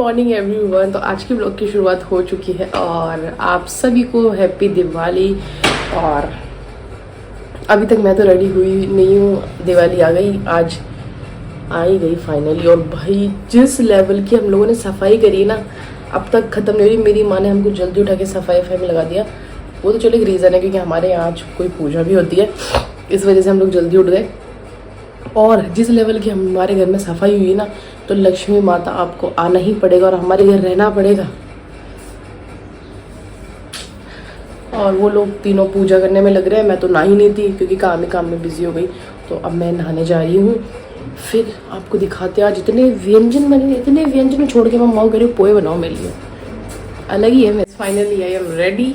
Morning everyone. तो आज की ब्लॉग की शुरुआत हो चुकी है और आप सभी को हैप्पी दिवाली। और अभी तक मैं तो रेडी हुई नहीं हूँ, दिवाली आ गई, आज आ ही गई फाइनली। और भाई जिस लेवल की हम लोगों ने सफाई करी ना, अब तक ख़त्म नहीं हुई। मेरी माँ ने हमको जल्दी उठा के सफाई में लगा दिया। वो तो चलो एक रीज़न है क्योंकि हमारे यहाँ आज कोई पूजा भी होती है, इस वजह से हम लोग जल्दी उठ गए। और जिस लेवल की हमारे घर में सफाई हुई ना, तो लक्ष्मी माता आपको आना ही पड़ेगा और हमारे घर रहना पड़ेगा। और वो लोग तीनों पूजा करने में लग रहे हैं, मैं तो ना ही नहीं थी क्योंकि काम में बिजी हो गई। तो अब मैं नहाने जा रही हूँ, फिर आपको दिखाते हैं आज इतने व्यंजन बने। इतने व्यंजन छोड़ के मैं माँ कह रही हूँ पोहे बनाओ मेरे लिए, अलग ही है। मैं फाइनली आई एम रेडी।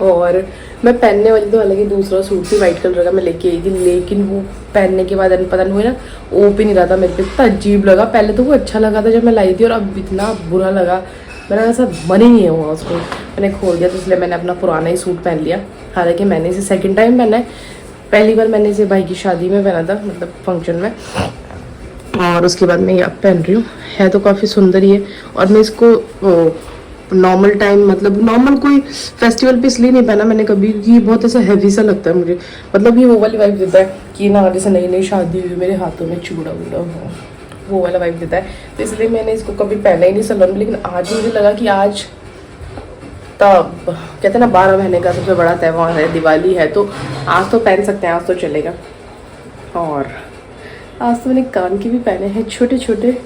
और मैं पहनने वाली तो अलग ही दूसरा सूट थी वाइट कलर का, मैं लेके आई थी, लेकिन वो पहनने के बाद पता नहीं हुआ ना, ओ भी नहीं रहा था मेरे पे। इतना अजीब लगा। पहले तो वो अच्छा लगा था जब मैं लाई थी, और अब इतना बुरा लगा, मेरा ऐसा मन ही नहीं हुआ उसको। मैंने खोल दिया, तो इसलिए मैंने अपना पुराना ही सूट पहन लिया। हालांकि मैंने इसे सेकेंड टाइम पहना है, पहली बार मैंने इसे भाई की शादी में पहना था, मतलब फंक्शन में, और उसके बाद मैं ये अब पहन रही हूँ। है तो काफ़ी सुंदर ही है। और मैं इसको नॉर्मल टाइम, मतलब नॉर्मल कोई फेस्टिवल पे इसलिए नहीं पहना मैंने कभी, कि बहुत ऐसा हैवी सा लगता है मुझे। मतलब ये वो वाली वाइब देता है कि ना जैसे नई नई शादी हुई, मेरे हाथों में चूड़ा वूड़ा हो, वो वाला वाइब देता है। तो इसलिए मैंने इसको कभी पहना ही नहीं सलोन में। लेकिन आज मुझे लगा कि आज तब कहते हैं ना 12 महीने का सबसे बड़ा त्यौहार है, दिवाली है, तो आज तो पहन सकते हैं, आज तो चलेगा। और आज तो मैंने कान के भी पहने हैं छोटे छोटे।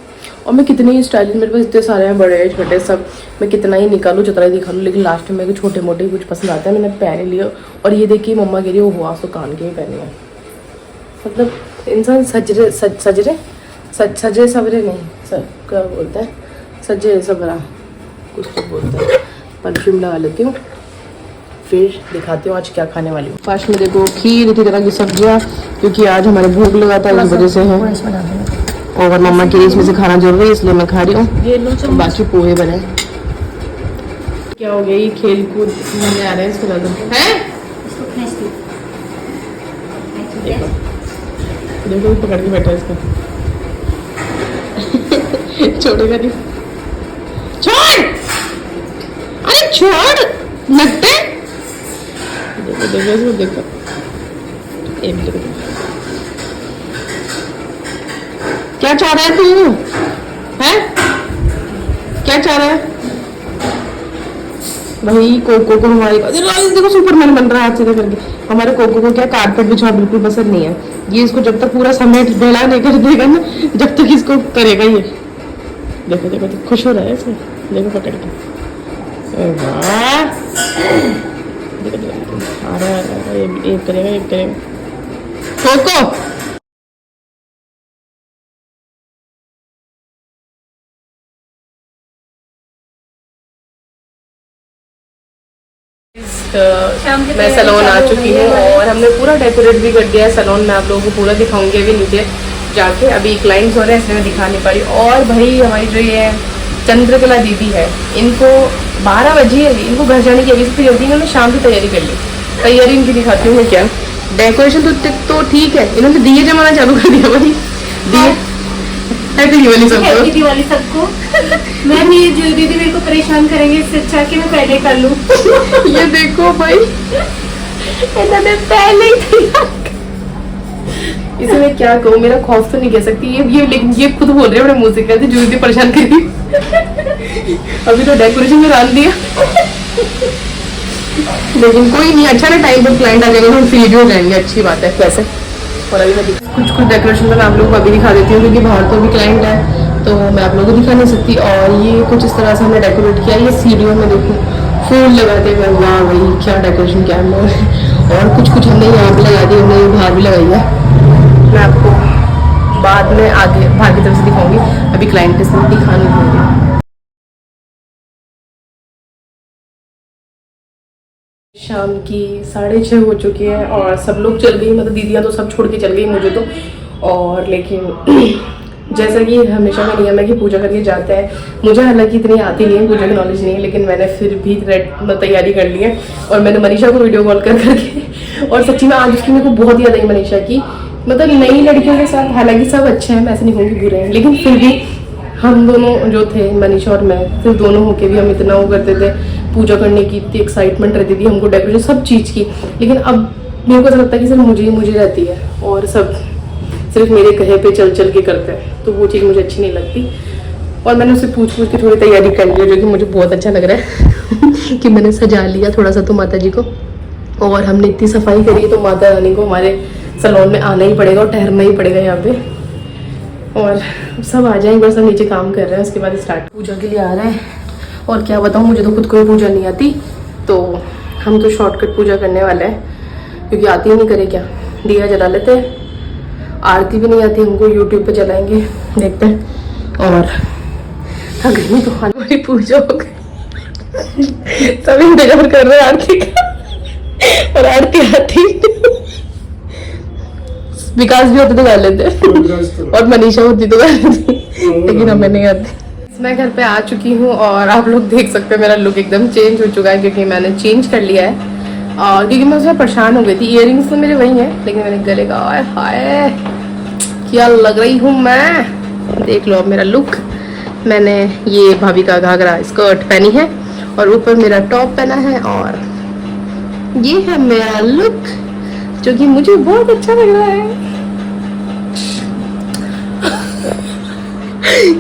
और मैं कितने ही स्टाइलिश, मेरे पास इतने सारे हैं, बड़े छोटे सब, मैं कितना ही निकालूँ जितना ही दिखा लूँ, लेकिन लास्ट में मेरे को छोटे मोटे ही कुछ पसंद आता है, मैंने पहन लिया। और ये देखिए मम्मा कह रही है वो आज तो कान के ही पहने हैं। मतलब इंसान सजरे सवरे नहीं, क्या बोलता है, सजे सबरा कुछ तो बोलता है। परफ्यूम लगा लेती हूँ, फिर दिखाती हूँ आज क्या खाने वाली हूँ। फर्स्ट में देखो खीर, इतनी तरह की सब्जियाँ, क्योंकि आज हमारे भूख लगा था, इस वजह से है। और मम्मा की इसमें से खाना जरूरी है, इसलिए मैं खा रही हूँ। बाकी पोहे बने। क्या हो गया, ये खेल कूद मजे आ रहे हैं इसको लगा है। देखो पकड़ के बैठा है इसको। छोड़ेगा नहीं, छोड़, अरे छोड़, लगते। देखो देखो इसको देखो, एक देखो क्या चाह रहा है तू, है क्या चाह रहा है भाई। कोको को हमारे देखो सुपरमैन बन रहा है हाथ सीधा करके। हमारे कोको को क्या कारपेट बिछा बिल्कुल पसंद नहीं है। ये इसको जब तक पूरा समेट बेला नहीं कर देगा ना, जब तक इसको करेगा ये। देखो देखो तो खुश हो रहा है इसमें, देखो पकड़ के। वाह, देखो देखो आ रहा है, एक करेगा एक करेगा। कोको मैं सैलून आ चुकी हूँ और हमने पूरा डेकोरेट भी कर दिया है सैलून में। आप लोगों को पूरा दिखाऊंगी अभी नीचे जाके। अभी क्लाइंट्स हो रहे हैं इसलिए मैं दिखा नहीं पा रही। और भाई हमारी जो ये चंद्रकला दीदी है, इनको 12 बजे है, इनको घर जाने की अभी से जल्दी, इन्होंने शाम की तैयारी कर ली। तैयारी इनकी दिखाती हूँ मैं क्या। डेकोरेशन तो ठीक है, इन्होंने दिए जमाना चालू कर दिया भाई। दिए हैप्पी दिवाली सबको। मैम ये जो दीदी मेरे को परेशान करेंगे, इससे अच्छा कि मैं पहले कर लूं। ये देखो भाई, इन्होंने पहले ही इसे मैं क्या कहूँ, मेरा खौफ तो नहीं कह सकती। ये खुद बोल रहे हैं बड़े मुंह से, कहते जो दीदी परेशान करी। अभी तो डेकोरेशन में डाल दिया। लेकिन कोई नहीं, अच्छा ना टाइम पर क्लाइंट आ जाएगा तो हम फ्री भी हो जाएंगे, अच्छी बात है वैसे। और अभी मैं कुछ डेकोरेशन में आप लोगों को अभी दिखा देती हूँ, क्योंकि बाहर तो भी क्लाइंट है तो मैं आप लोगों को दिखा नहीं सकती। और ये कुछ इस तरह से हमने डेकोरेट किया। ये सीढ़ियों में देखो फूल लगाते हुए, वाह भाई क्या डेकोरेशन किया हमने। और कुछ हमने यहाँ पे लगा दी, हमने बाहर भी लगाई है। मैं आपको बाद में आगे बाहर की तरफ से दिखाऊंगी, अभी क्लाइंट के साथ दिखाने दूँगी। शाम की 6:30 हो चुकी है और सब लोग चल गई, मतलब दीदियाँ तो सब छोड़ के चल गई मुझे तो। और लेकिन जैसा कि हमेशा का नियम है कि पूजा करके जाता है, मुझे हालांकि इतनी आती नहीं है, पूजा की नॉलेज नहीं है, लेकिन मैंने फिर भी तैयारी कर ली है। और मैंने मनीषा को वीडियो कॉल कर करके, और सच्ची में आज उसकी मेरे को बहुत याद आई मनीषा की। मतलब नई लड़कियों के साथ, हालांकि सब अच्छे हैं, मैं ऐसे नहीं कहूँगी बुरे हैं, लेकिन फिर भी हम दोनों जो थे, मनीषा और मैं, सिर्फ दोनों होके भी हम इतना वो करते थे, पूजा करने की इतनी एक्साइटमेंट रहती थी हमको, डेकोरेशन सब चीज़ की। लेकिन अब मेरे को ऐसा लगता है कि सिर्फ मुझे रहती है और सब सिर्फ मेरे कहे पे चल चल के करते हैं, तो वो चीज़ मुझे अच्छी नहीं लगती। और मैंने उससे पूछ के थोड़ी तैयारी कर ली है, जो कि मुझे बहुत अच्छा लग रहा है कि मैंने सजा लिया थोड़ा सा तो माता जी को, और हमने इतनी सफाई करी है तो माता रानी को हमारे सैलून में आना ही पड़ेगा और ठहरना ही पड़ेगा यहाँ पे। और सब आ जाएंगे, बस सब नीचे काम कर रहे हैं, उसके बाद स्टार्ट पूजा के लिए आ रहे हैं। और क्या बताऊँ, मुझे तो खुद को पूजा नहीं आती, तो हम तो शॉर्टकट पूजा करने वाले हैं, क्योंकि आती ही नहीं, करे क्या, दिया जला लेते हैं। आरती भी नहीं आती हमको, यूट्यूब पे चलाएंगे, देखते हैं। और थक गई तो हमारी पूजा हो गई, सब इंतजार कर रहे हैं आरती का, और आरती आती विकास भी होते तो कर लेते और मनीषा होती तो कर लेती, लेकिन हमें नहीं आती। मैं घर पे आ चुकी हूँ और आप लोग देख सकते हैं मेरा लुक एकदम चेंज हो चुका है, क्योंकि मैंने चेंज कर लिया है। और क्योंकि मैं उसमें परेशान हो गई थी, इयररिंग्स तो मेरे वही हैं, लेकिन मैंने गले का हाय क्या लग रही हूँ मैं, देख लो अब मेरा लुक। मैंने ये भाभी का घाघरा स्कर्ट पहनी है और ऊपर मेरा टॉप पहना है, और ये है मेरा लुक, जो कि मुझे बहुत अच्छा लग रहा है।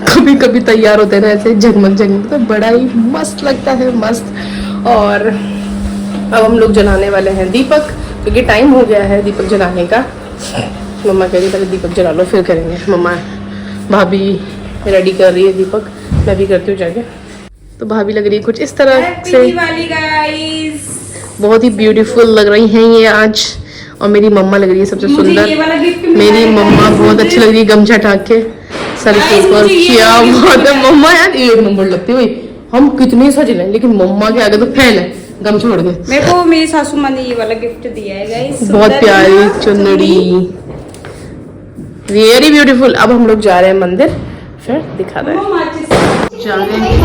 कभी कभी तैयार होते हैं ना ऐसे झगमग झगमग, तो बड़ा ही मस्त लगता है, मस्त। और अब हम लोग जलाने वाले हैं दीपक, क्योंकि टाइम हो गया है दीपक जलाने का। मम्मा कह रही पहले दीपक जला लो फिर करेंगे। मम्मा भाभी रेडी कर रही है दीपक, मैं भी करती हूँ जाके। तो भाभी लग रही है कुछ इस तरह से, बहुत ही ब्यूटीफुल लग रही हैं ये आज। और मेरी मम्मा लग रही है सबसे सुंदर, मेरी मम्मा बहुत अच्छी लग रही है गमछा टाक के सर के ऊपर, क्या बात है मम्मा, यार एक नंबर लगती है भाई। हम कितने सज रहे हैं लेकिन मम्मा के आगे तो फैल है, गम छोड़ के। मेरे को मेरी सासू माँ ने ये वाला गिफ्ट दिया है गाइस, बहुत प्यारी चुनरी, वेरी ब्यूटीफुल। अब हम लोग जा रहे हैं मंदिर, फिर दिखा रहे हैं जा रहे हैं।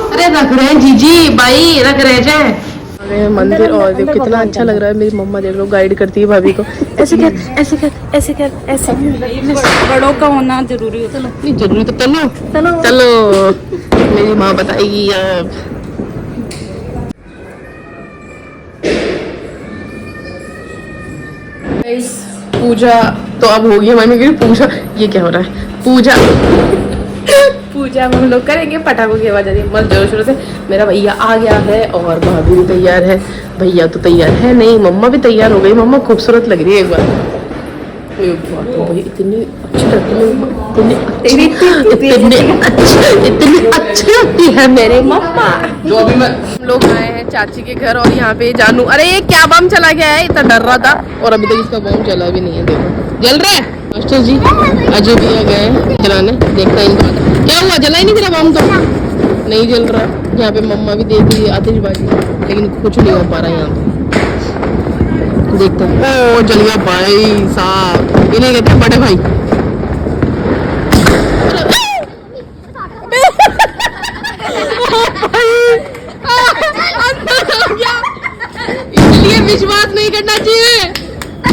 अरे रख रहे हैं जीजी बाई, रख रहे हैं मंदिर। और देखो कितना अच्छा लग रहा है, मेरी मम्मा देख लो गाइड करती है भाभी को, ऐसे कर ऐसे कर ऐसे कर ऐसे। बड़ों का होना जरूरी होता है। नहीं जरूरी तो चलो चलो चलो, मेरी माँ बताएगी अब। पूजा तो अब होगी हमारी, पूजा ये क्या हो रहा है, पूजा पूजा हम लोग करेंगे, पटाखों की आवाज आ रही है मस्त जोर शोर से। मेरा भैया आ गया है और भाभी भी तैयार है, भैया तो तैयार है नहीं, मम्मा भी तैयार हो गई। मम्मा खूबसूरत लग रही है एक बार, तो भाई इतनी अच्छी लगती है, इतनी अच्छी लगती है मेरे मम्मा। जो अभी हम लोग आए हैं चाची के घर, और यहाँ पे जानू, अरे ये क्या बम चला गया है, इतना डर रहा था, और अभी तक इसका बम चला भी नहीं है। देखो जल रहा है, मास्टर जी अजय भैया गए जलाने, देखता है इनको क्या हुआ, जला ही नहीं तेरा बम तो नहीं जल रहा। यहाँ पे मम्मा भी देख रही है आतिशबाजी, लेकिन कुछ नहीं हो पा रहा है यहाँ पे, देखते हैं। ओ जल गया भाई साहब, इन्हें कहते हैं बड़े भाई। इसलिए विश्वास नहीं करना चाहिए,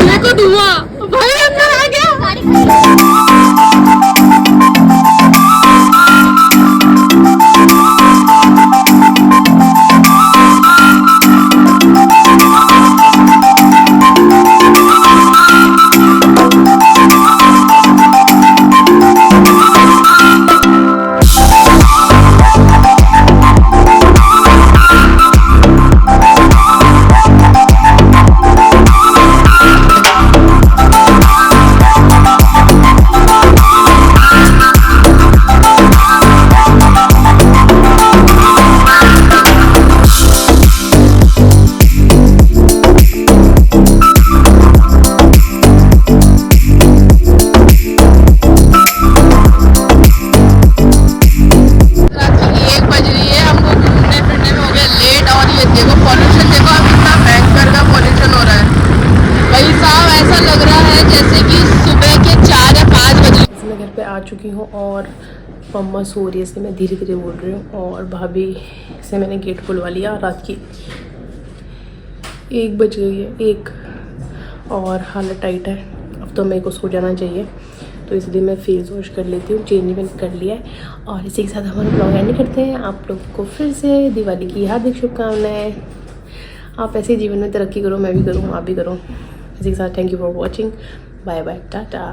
देखो धुआं भाई अंदर आ गया। चुकी हूँ और मम्मा सो रही है, इसलिए मैं धीरे धीरे बोल रही हूँ। और भाभी से मैंने गेट खुलवा लिया, रात की 1 बज गई है, 1, और हालत टाइट है। अब तो मेरे को सो जाना चाहिए, तो इसलिए मैं फेस वॉश कर लेती हूँ, चेंज मैंने कर लिया है। और इसी के साथ हमारा ब्लॉग एंड करते हैं। आप लोग को फिर से दिवाली की हार्दिक शुभकामनाएं। आप ऐसे जीवन में तरक्की करो, मैं भी करूँ, आप भी करो। इसी के साथ thank you for watching. Bye bye, Tata.